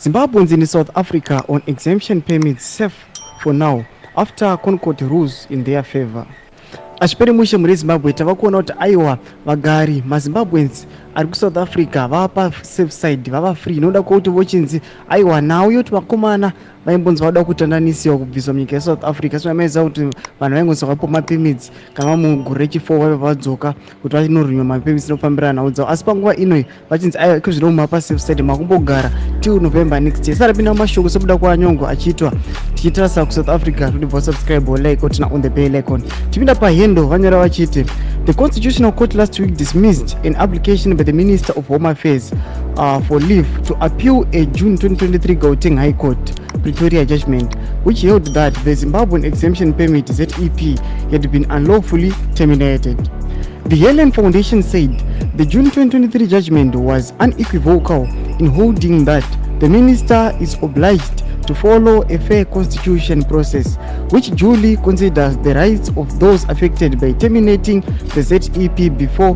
Zimbabweans in South Africa on exemption permits safe for now after Concord rules in their favor. Achiperimushe muri Zimbabwe tava kuona kuti aiwa vagari maZimbabweans ari kuSouth Africa vava pasafe side, vava free. Inoda kuti vochinzi aiwa nhau yoti vakomana vaimbonzi vada kutandanisiwa kubviswa munyika yeSouth Africa. Sinamaiziva kuti vanhu vaingonzi vapo mapermits kana mugore rechi4 vaiva vadzoka kuti vanorinwa mapermits inofambirana nhau dzavo, asi panguva inoi vachinzi aiwa ikuzvino pasafe side makumbogara till November next year. Sarapinda mashoko sobuda kwanyongo achiitwa tichitarisa kuSouth Africa todibva subscribe like otina on the bell icon. Tipinda pahendo vanyora vachiti the Constitutional Court last week dismissed an application by the Minister of Home Affairs for leave to appeal a June 2023 Gauteng High Court Pretoria judgment, which held that the Zimbabwean exemption permit ZEP had been unlawfully terminated. The Helen Foundation said the June 2023 judgment was unequivocal in holding that the minister is obliged to follow a fair constitution process, which duly considers the rights of those affected by terminating the ZEP before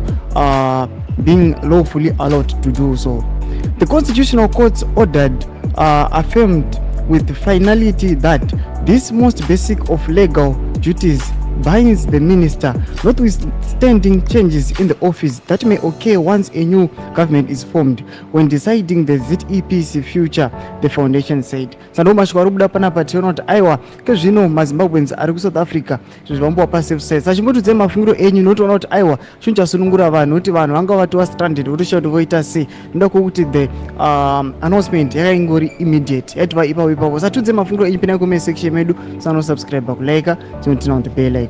being lawfully allowed to do so. The Constitutional Court's ordered affirmed with finality that this most basic of legal duties binds the minister, notwithstanding changes in the office that may occur once a new government is formed when deciding the ZEP's future, the foundation said. Sandomashwa rubuda panapa tiona kuti aiwa kezvino maZimbabweans ari kuSouth Africa zvivambowa pasafe side. Sachimbotudzai mafungiro enyu notoona kuti aiwa chinhu chasunungura vanhu kuti vanhu vanga vati stranded votoshaura kuti voita sei. Ndoda kuti the announcement yakaingori immediate yaitwa ipapo. Satudzai mafungiro enyu pinai comment section medu, subscribe, kulike, tinotina on the bell icon.